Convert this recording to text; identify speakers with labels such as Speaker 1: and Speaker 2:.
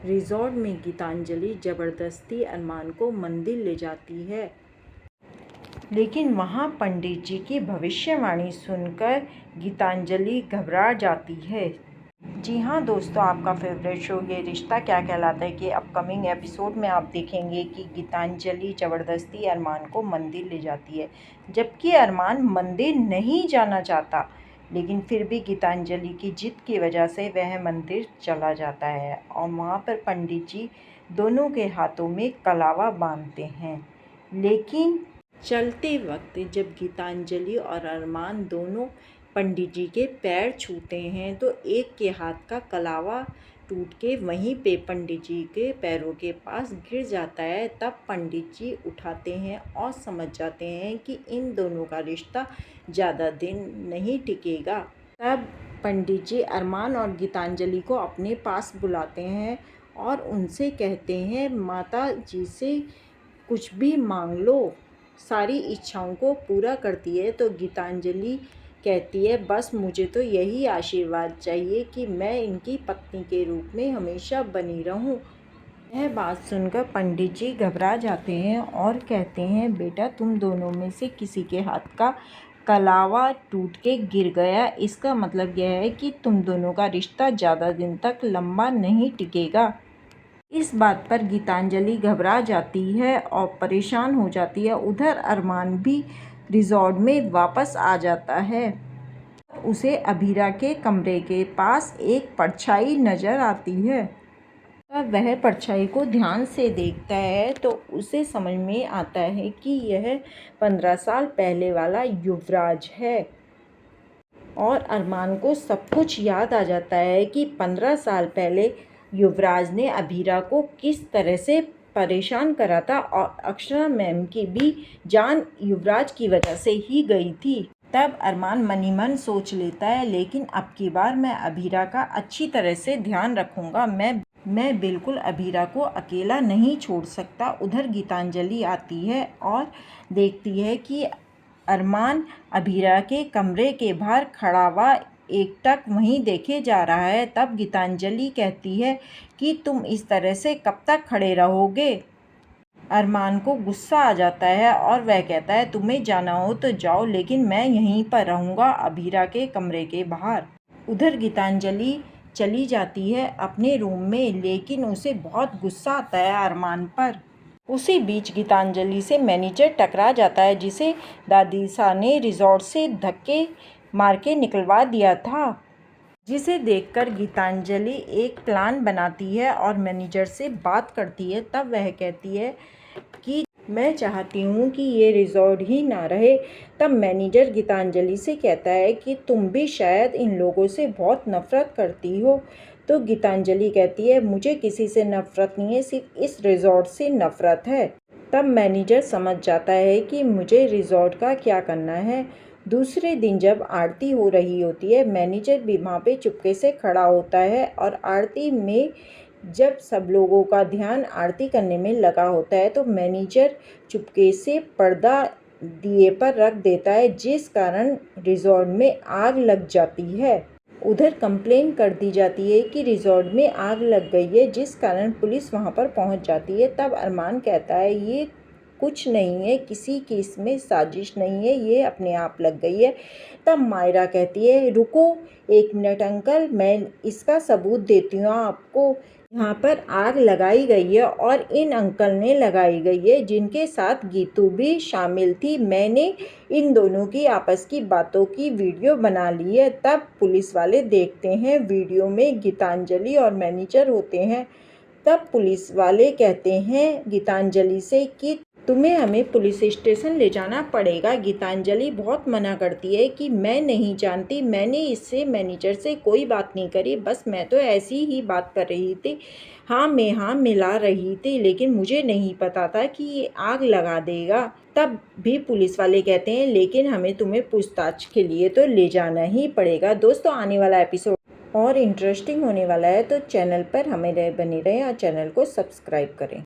Speaker 1: Resort में गीतांजलि जबरदस्ती अरमान को मंदिर ले जाती है, लेकिन वहाँ पंडित जी की भविष्यवाणी सुनकर गीतांजलि घबरा जाती है। जी हाँ दोस्तों, आपका फेवरेट शो ये रिश्ता क्या कहलाता है कि अपकमिंग एपिसोड में आप देखेंगे कि गीतांजलि ज़बरदस्ती अरमान को मंदिर ले जाती है, जबकि अरमान मंदिर नहीं जाना चाहता, लेकिन फिर भी गीतांजलि की जिद की वजह से वह मंदिर चला जाता है और वहाँ पर पंडित जी दोनों के हाथों में कलावा बांधते हैं। लेकिन चलते वक्त जब गीतांजलि और अरमान दोनों पंडित जी के पैर छूते हैं तो एक के हाथ का कलावा टूट के वहीं पे पंडित जी के पैरों के पास गिर जाता है। तब पंडित जी उठाते हैं और समझ जाते हैं कि इन दोनों का रिश्ता ज़्यादा दिन नहीं टिकेगा। तब पंडित जी अरमान और गीतांजलि को अपने पास बुलाते हैं और उनसे कहते हैं, माता जी से कुछ भी मांग लो, सारी इच्छाओं को पूरा करती है। तो गीतांजलि कहती है, बस मुझे तो यही आशीर्वाद चाहिए कि मैं इनकी पत्नी के रूप में हमेशा बनी रहूं। यह बात सुनकर पंडित जी घबरा जाते हैं और कहते हैं, बेटा तुम दोनों में से किसी के हाथ का कलावा टूट के गिर गया, इसका मतलब यह है कि तुम दोनों का रिश्ता ज़्यादा दिन तक लंबा नहीं टिकेगा। इस बात पर गीतांजलि घबरा जाती है और परेशान हो जाती है। उधर अरमान भी रिजॉर्ट में वापस आ जाता है। उसे अभीरा के कमरे के पास एक परछाई नजर आती है। तब वह परछाई को ध्यान से देखता है तो उसे समझ में आता है कि यह 15 साल पहले वाला युवराज है और अरमान को सब कुछ याद आ जाता है कि 15 साल पहले युवराज ने अभीरा को किस तरह से परेशान करा था और अक्षरा मैम की भी जान युवराज की वजह से ही गई थी। तब अरमान मनी मन सोच लेता है, लेकिन अब की बार मैं अभीरा का अच्छी तरह से ध्यान रखूंगा। मैं बिल्कुल अभीरा को अकेला नहीं छोड़ सकता। उधर गीतांजलि आती है और देखती है कि अरमान अभीरा के कमरे के बाहर खड़ा हुआ एकटक वहीं देखे जा रहा है। तब गीतांजलि कहती है कि तुम इस तरह से कब तक खड़े रहोगे। अरमान को गुस्सा आ जाता है और वह कहता है, तुम्हें जाना हो तो जाओ, लेकिन मैं यहीं पर रहूँगा अभीरा के कमरे के बाहर। उधर गीतांजलि चली जाती है अपने रूम में, लेकिन उसे बहुत गुस्सा आता है अरमान पर। उसी बीच गीतांजलि से मैनेजर टकरा जाता है, जिसे दादीसा ने रिजॉर्ट से धक्के मार के निकलवा दिया था। जिसे देखकर गीतांजलि एक प्लान बनाती है और मैनेजर से बात करती है। तब वह कहती है कि मैं चाहती हूँ कि ये रिजॉर्ट ही ना रहे। तब मैनेजर गीतांजलि से कहता है कि तुम भी शायद इन लोगों से बहुत नफरत करती हो। तो गीतांजलि कहती है, मुझे किसी से नफरत नहीं है, सिर्फ इस रिजॉर्ट से नफरत है। तब मैनेजर समझ जाता है कि मुझे रिजॉर्ट का क्या करना है। दूसरे दिन जब आरती हो रही होती है, मैनेजर भी वहाँ पे चुपके से खड़ा होता है और आरती में जब सब लोगों का ध्यान आरती करने में लगा होता है तो मैनेजर चुपके से पर्दा दिए पर रख देता है, जिस कारण रिजॉर्ट में आग लग जाती है। उधर कंप्लेन कर दी जाती है कि रिजॉर्ट में आग लग गई है, जिस कारण पुलिस वहां पर पहुंच जाती है। तब अरमान कहता है, ये कुछ नहीं है, किसी की इसमें साजिश नहीं है, ये अपने आप लग गई है। तब मायरा कहती है, रुको एक मिनट अंकल, मैं इसका सबूत देती हूँ आपको। यहाँ पर आग लगाई गई है और इन अंकल ने लगाई गई है, जिनके साथ गीतू भी शामिल थी। मैंने इन दोनों की आपस की बातों की वीडियो बना ली है। तब पुलिस वाले देखते हैं वीडियो में गीतांजलि और मैनेजर होते हैं। तब पुलिस वाले कहते हैं गीतांजलि से कि तुम्हें हमें पुलिस स्टेशन ले जाना पड़ेगा। गीतांजलि बहुत मना करती है कि मैं नहीं जानती, मैंने इससे मैनेजर से कोई बात नहीं करी, बस मैं तो ऐसी ही बात कर रही थी, हाँ मैं हाँ मिला रही थी, लेकिन मुझे नहीं पता था कि ये आग लगा देगा। तब भी पुलिस वाले कहते हैं, लेकिन हमें तुम्हें पूछताछ के लिए तो ले जाना ही पड़ेगा। दोस्तों, आने वाला एपिसोड और इंटरेस्टिंग होने वाला है, तो चैनल पर हमें बने रहें और चैनल को सब्सक्राइब करें।